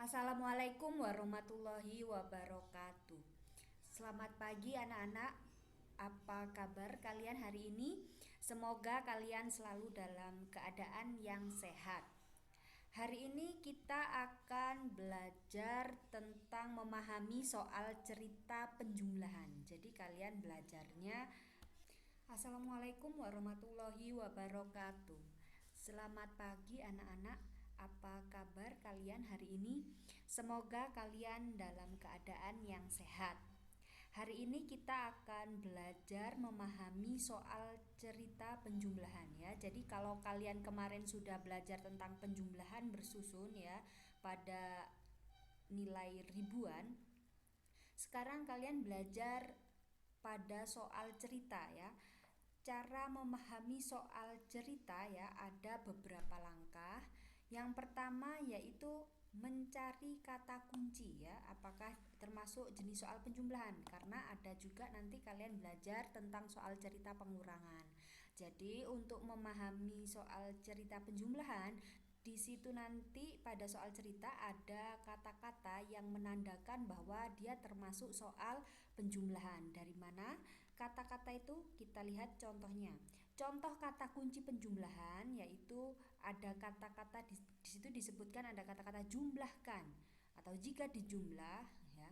Assalamualaikum warahmatullahi wabarakatuh. Selamat pagi anak-anak. Apa kabar kalian hari ini? Semoga kalian selalu dalam keadaan yang sehat. Hari ini kita akan belajar tentang memahami soal cerita penjumlahan. Jadi kalian belajarnya. Assalamualaikum warahmatullahi wabarakatuh. Selamat pagi anak-anak. Apa kabar kalian hari ini? Semoga kalian dalam keadaan yang sehat. Hari ini kita akan belajar memahami soal cerita penjumlahan ya. Jadi kalau kalian kemarin sudah belajar tentang penjumlahan bersusun ya pada nilai ribuan, sekarang kalian belajar pada soal cerita ya. Cara memahami soal cerita ya ada beberapa langkah. Yang pertama yaitu mencari kata kunci ya. Apakah termasuk jenis soal penjumlahan? Karena ada juga nanti kalian belajar tentang soal cerita pengurangan. Jadi untuk memahami soal cerita penjumlahan, di situ nanti pada soal cerita ada kata-kata yang menandakan bahwa dia termasuk soal penjumlahan. Dari mana kata-kata itu? Kita lihat contohnya. Contoh kata kunci penjumlahan yaitu ada kata-kata di situ disebutkan ada kata-kata jumlahkan atau jika dijumlah ya.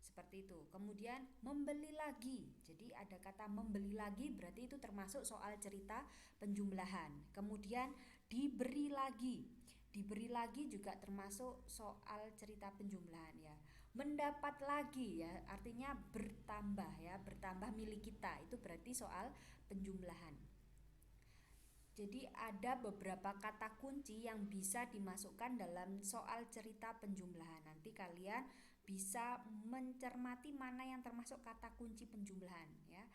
Seperti itu. Kemudian membeli lagi. Jadi ada kata membeli lagi berarti itu termasuk soal cerita penjumlahan. Kemudian diberi lagi. Diberi lagi juga termasuk soal cerita penjumlahan ya. Mendapat lagi ya, artinya bertambah ya, bertambah milik kita. Itu berarti soal penjumlahan. Jadi ada beberapa kata kunci yang bisa dimasukkan dalam soal cerita penjumlahan. Nanti kalian bisa mencermati mana yang termasuk kata kunci penjumlahan ya.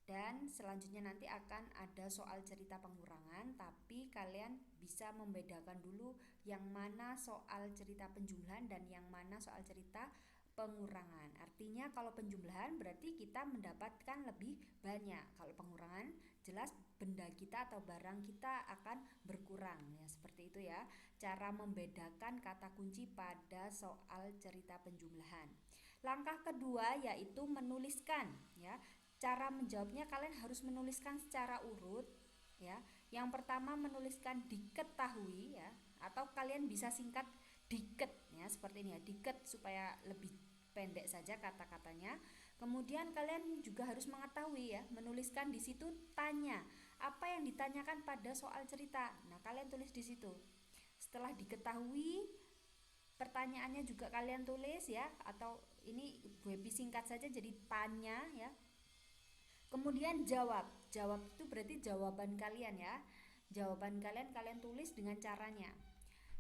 Dan selanjutnya nanti akan ada soal cerita pengurangan, tapi kalian bisa membedakan dulu yang mana soal cerita penjumlahan dan yang mana soal cerita pengurangan. Artinya kalau penjumlahan berarti kita mendapatkan lebih banyak. Kalau pengurangan jelas benda kita atau barang kita akan berkurang ya, seperti itu ya. Cara membedakan kata kunci pada soal cerita penjumlahan. Langkah kedua yaitu menuliskan ya. Cara menjawabnya kalian harus menuliskan secara urut ya. Yang pertama menuliskan diketahui ya, atau kalian bisa singkat diket ya, seperti ini ya, diket supaya lebih pendek saja kata-katanya. Kemudian kalian juga harus mengetahui ya, menuliskan di situ tanya. Apa yang ditanyakan pada soal cerita? Nah, kalian tulis di situ. Setelah diketahui, pertanyaannya juga kalian tulis ya, atau ini gue singkat saja jadi tanya ya. Kemudian jawab. Jawab itu berarti jawaban kalian ya. Jawaban kalian tulis dengan caranya.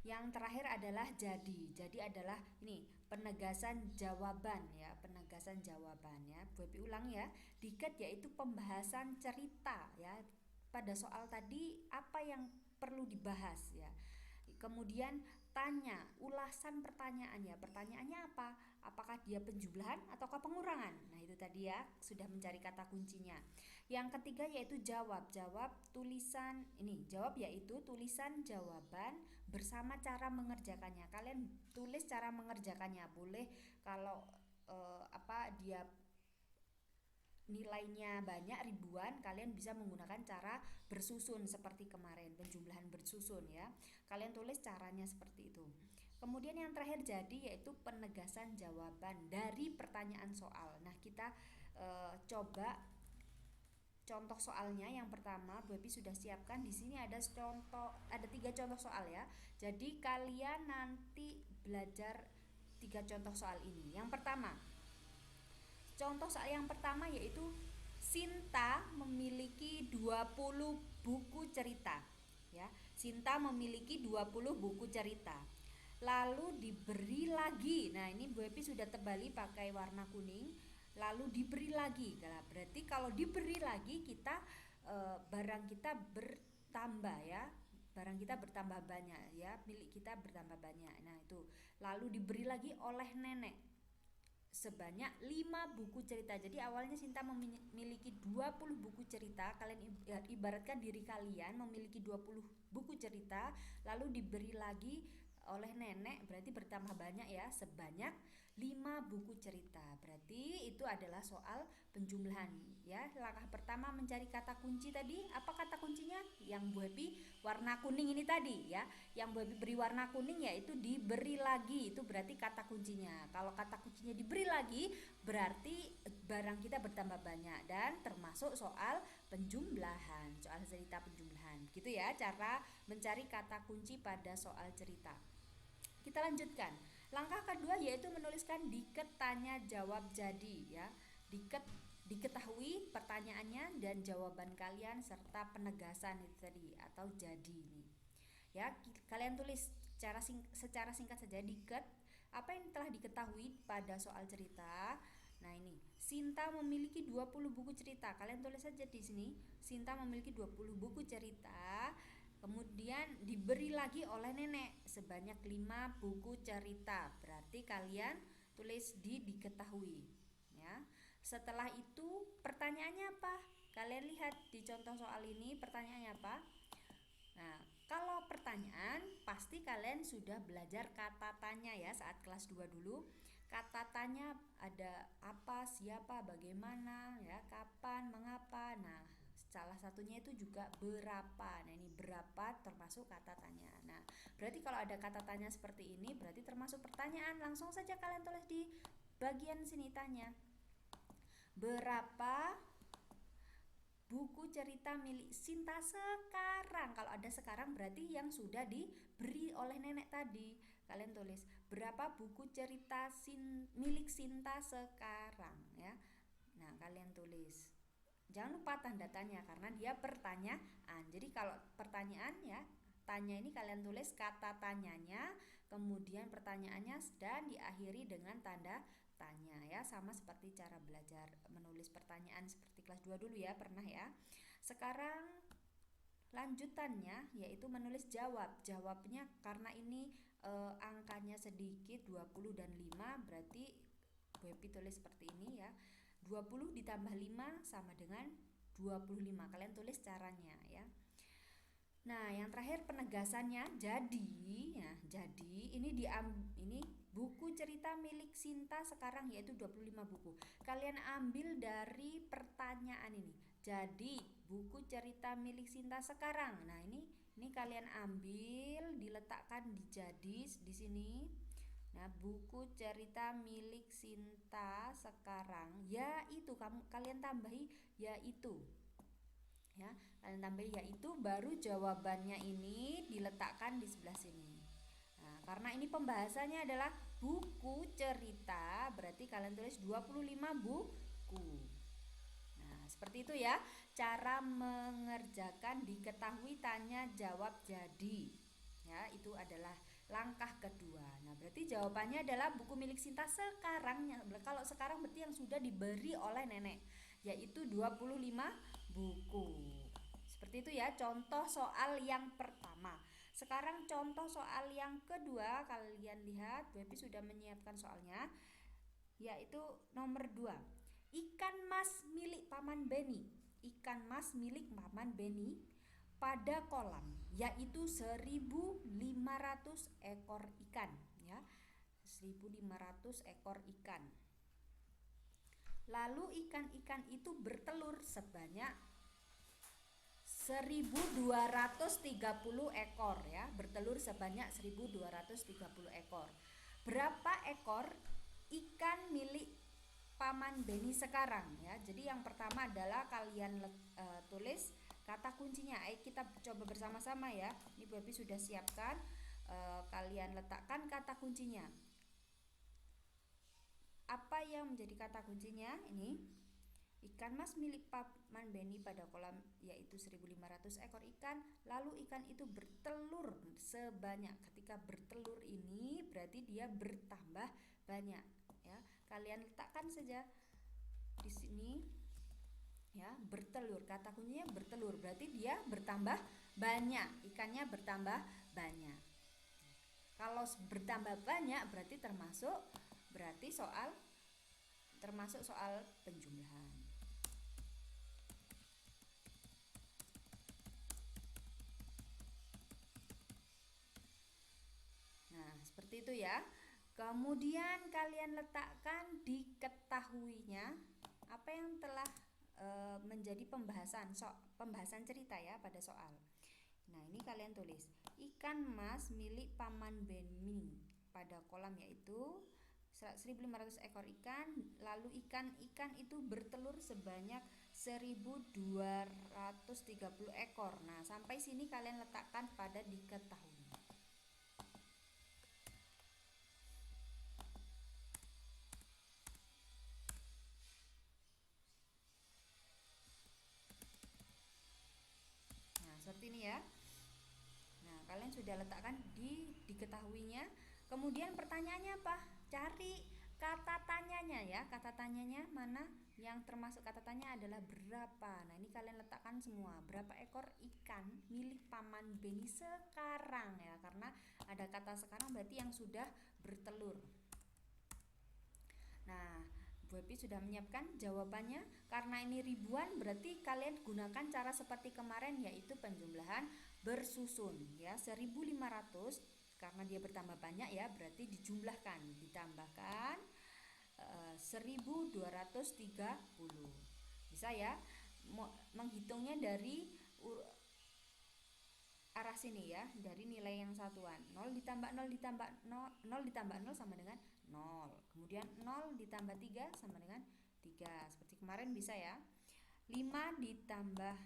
Yang terakhir adalah jadi. Jadi adalah ini penegasan jawaban ya, penegasan jawaban ya. Gue ulang ya. Diket yaitu pembahasan cerita ya. Pada soal tadi apa yang perlu dibahas ya. Kemudian tanya, ulasan pertanyaan ya. Pertanyaannya apa? Apakah dia penjumlahan ataukah pengurangan? Nah, itu tadi ya, sudah mencari kata kuncinya. Yang ketiga yaitu jawab. Jawab tulisan ini. Jawab yaitu tulisan jawaban bersama cara mengerjakannya. Kalian tulis cara mengerjakannya. Boleh kalau dia nilainya banyak ribuan, kalian bisa menggunakan cara bersusun seperti kemarin, penjumlahan bersusun ya. Kalian tulis caranya seperti itu. Kemudian yang terakhir jadi yaitu penegasan jawaban dari pertanyaan soal. Nah, kita coba contoh soalnya. Yang pertama, Bu Epi sudah siapkan di sini ada 3 contoh soal ya. Jadi kalian nanti belajar 3 contoh soal ini. Yang pertama, contoh soal yang pertama yaitu Sinta memiliki 20 buku cerita ya. Sinta memiliki 20 buku cerita. Lalu diberi lagi. Nah, ini Bu Epi sudah tebali pakai warna kuning. Lalu diberi lagi. Nah, berarti kalau diberi lagi kita barang kita bertambah ya. Barang kita bertambah banyak ya, milik kita bertambah banyak. Nah, itu. Lalu diberi lagi oleh nenek sebanyak 5 buku cerita. Jadi awalnya Sinta memiliki 20 buku cerita. Kalian ibaratkan diri kalian memiliki 20 buku cerita, lalu diberi lagi oleh nenek berarti bertambah banyak ya, sebanyak 5 buku cerita. Berarti itu adalah soal penjumlahan ya. Langkah pertama mencari kata kunci tadi. Apa kata kuncinya? Yang Bu Happy warna kuning ini tadi ya. Yang Bu Happy beri warna kuning yaitu diberi lagi. Itu berarti kata kuncinya. Kalau kata kuncinya diberi lagi berarti barang kita bertambah banyak, dan termasuk soal penjumlahan, soal cerita penjumlahan. Gitu ya cara mencari kata kunci pada soal cerita. Kita lanjutkan. Langkah kedua yaitu menuliskan diket tanya jawab jadi ya. Diketahui pertanyaannya dan jawaban kalian serta penegasan itu tadi atau jadi ini. Ya, kalian tulis secara singkat saja diket apa yang telah diketahui pada soal cerita. Nah, ini Sinta memiliki 20 buku cerita. Kalian tulis saja di sini. Sinta memiliki 20 buku cerita. Kemudian diberi lagi oleh nenek sebanyak 5 buku cerita. Berarti kalian tulis diketahui ya. Setelah itu pertanyaannya apa? Kalian lihat di contoh soal ini pertanyaannya apa? Nah, kalau pertanyaan pasti kalian sudah belajar kata tanya ya saat kelas 2 dulu. Kata tanya ada apa, siapa, bagaimana ya, kapan, mengapa. Nah, salah satunya itu juga berapa. Nah, ini berapa termasuk kata tanya. Nah, berarti kalau ada kata tanya seperti ini berarti termasuk pertanyaan. Langsung saja kalian tulis di bagian sini tanya. Berapa buku cerita milik Sinta sekarang? Kalau ada sekarang berarti yang sudah diberi oleh nenek tadi. Kalian tulis berapa buku cerita milik Sinta sekarang ya. Nah, kalian tulis. Jangan lupa tanda tanya karena dia pertanyaan. Jadi kalau pertanyaan ya, tanya ini kalian tulis kata tanyanya, kemudian pertanyaannya dan diakhiri dengan tanda tanya ya, sama seperti cara belajar menulis pertanyaan seperti kelas 2 dulu ya, pernah ya. Sekarang lanjutannya yaitu menulis jawab. Jawabnya karena ini angkanya sedikit 20 dan 5 berarti Bu Happy tulis seperti ini ya. 20 ditambah 5 sama dengan 25. Kalian tulis caranya ya. Nah, yang terakhir penegasannya jadi ya, jadi ini buku cerita milik Sinta sekarang yaitu 25 buku. Kalian ambil dari pertanyaan ini. Jadi, buku cerita milik Sinta sekarang. Nah, ini kalian ambil, diletakkan di jadi di sini. Nah, buku cerita milik Sinta sekarang yaitu kalian tambahi yaitu. Ya, kalian tambahi yaitu baru jawabannya ini diletakkan di sebelah sini. Nah, karena ini pembahasannya adalah buku cerita, berarti kalian tulis 25 buku. Nah, seperti itu ya cara mengerjakan diketahui tanya jawab jadi. Ya, itu adalah langkah kedua. Nah, berarti jawabannya adalah buku milik Sinta sekarang. Kalau sekarang berarti yang sudah diberi oleh nenek, yaitu 25 buku. Seperti itu ya contoh soal yang pertama. Sekarang contoh soal yang kedua, kalian lihat Bu Happy sudah menyiapkan soalnya, yaitu nomor 2. Ikan mas milik Paman Beni. Ikan mas milik Paman Beni pada kolam, yaitu 1.500 ekor ikan ya. 1.500 ekor ikan. Lalu ikan-ikan itu bertelur sebanyak 1.230 ekor ya, bertelur sebanyak 1.230 ekor. Berapa ekor ikan milik Paman Beni sekarang ya? Jadi yang pertama adalah kalian tulis kata kuncinya. Kita coba bersama-sama ya. Ini Bu Happy sudah siapkan. Kalian letakkan kata kuncinya. Apa yang menjadi kata kuncinya? Ini ikan mas milik Paman Beni pada kolam yaitu 1.500 ekor ikan. Lalu ikan itu bertelur sebanyak. Ketika bertelur ini berarti dia bertambah banyak ya. Kalian letakkan saja di sini ya, bertelur. Kata kuncinya bertelur, berarti dia bertambah banyak, ikannya bertambah banyak. Kalau bertambah banyak berarti termasuk soal penjumlahan. Seperti itu ya. Kemudian kalian letakkan diketahuinya apa yang telah menjadi pembahasan cerita ya pada soal. Nah, ini kalian tulis ikan mas milik Paman Beni pada kolam, yaitu 1.500 ekor ikan. Lalu ikan itu bertelur sebanyak 1.230 ekor. Nah, sampai sini kalian letakkan pada diketahui. Nah, seperti ini ya. Nah, kalian sudah letakkan diketahuinya. Kemudian pertanyaannya apa? Cari kata tanyanya ya. Kata tanyanya mana? Yang termasuk kata tanya adalah berapa. Nah, ini kalian letakkan semua. Berapa ekor ikan milik Paman Beni sekarang ya? Karena ada kata sekarang berarti yang sudah bertelur. Nah, Bu Epi sudah menyiapkan jawabannya. Karena ini ribuan, berarti kalian gunakan cara seperti kemarin, yaitu penjumlahan bersusun ya. 1.500 karena dia bertambah banyak ya, berarti dijumlahkan, ditambahkan 1.230. Bisa ya menghitungnya dari arah sini ya, dari nilai yang satuan. 0 ditambah 0 ditambah 0, 0 ditambah 0 sama dengan 0. Kemudian 0 ditambah 3 sama dengan 3. Seperti kemarin bisa ya. 5 ditambah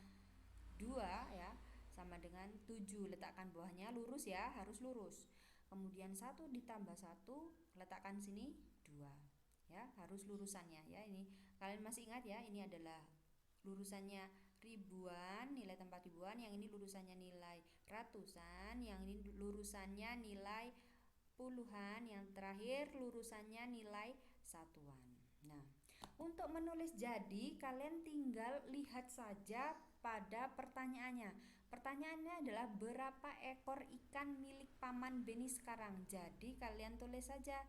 2 ya sama dengan 7. Letakkan bawahnya lurus ya, harus lurus. Kemudian 1 ditambah 1, letakkan sini 2 ya, harus lurusannya ya. Ini kalian masih ingat ya, ini adalah lurusannya ribuan, nilai tempat ribuan, yang ini lurusannya nilai ratusan, yang ini lurusannya nilai puluhan, yang terakhir lurusannya nilai satuan. Nah, untuk menulis jadi kalian tinggal lihat saja pada pertanyaannya. Pertanyaannya adalah berapa ekor ikan milik Paman Beni sekarang. Jadi kalian tulis saja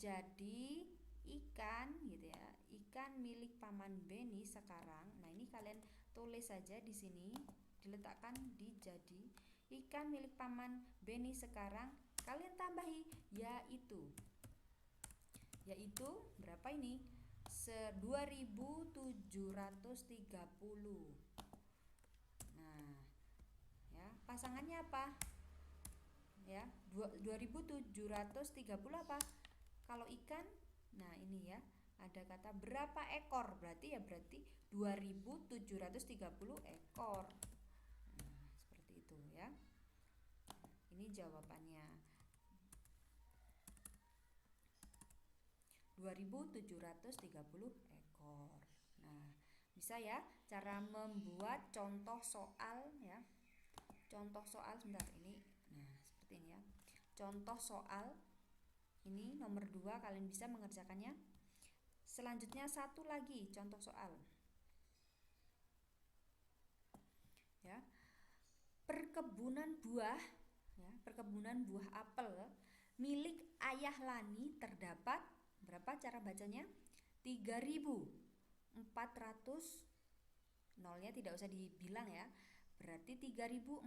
jadi ikan gitu ya, ikan milik Paman Beni sekarang. Nah, ini kalian tulis saja di sini, diletakkan di jadi ikan milik Paman Beni sekarang. Kalian tambahi yaitu berapa ini? 2.730. Nah, ya, pasangannya apa? Ya, 2.730 apa? Kalau ikan, nah ini ya, ada kata berapa ekor, berarti 2.730 ekor. Nah, seperti itu ya. Ini jawabannya. 2.730 ekor. Nah, bisa ya cara membuat contoh soal ya. Contoh soal sebentar ini. Nah, seperti ini ya. Contoh soal ini nomor 2 kalian bisa mengerjakannya. Selanjutnya satu lagi contoh soal. Ya. Perkebunan buah ya, perkebunan buah apel milik Ayah Lani terdapat berapa cara bacanya? 3.400. Nolnya tidak usah dibilang ya. Berarti 3.400.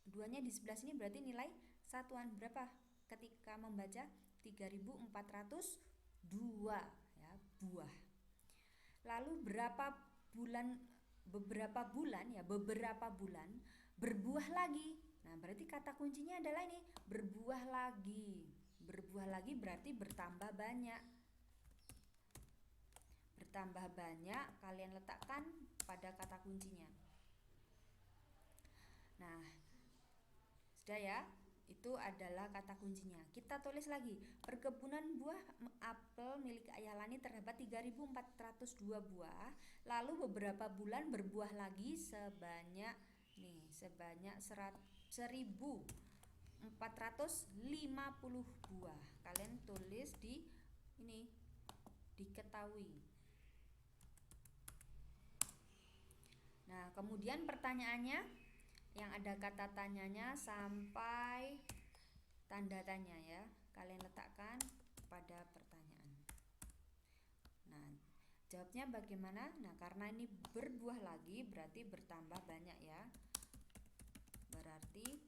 Duanya di sebelah sini berarti nilai satuan berapa? Ketika membaca 3.402 ya, buah. Lalu beberapa bulan berbuah lagi. Nah, berarti kata kuncinya adalah ini, berbuah lagi. Berbuah lagi berarti bertambah banyak. Bertambah banyak kalian letakkan pada kata kuncinya. Nah, sudah ya. Itu adalah kata kuncinya. Kita tulis lagi, perkebunan buah apel milik Ayah Lani terdapat 3.402 buah. Lalu beberapa bulan berbuah lagi sebanyak 1.450 buah. Kalian tulis di ini, diketahui. Nah, kemudian pertanyaannya yang ada kata tanyanya sampai tanda tanya ya, kalian letakkan pada pertanyaan. Nah, jawabnya bagaimana? Nah, karena ini berbuah lagi berarti bertambah banyak ya, berarti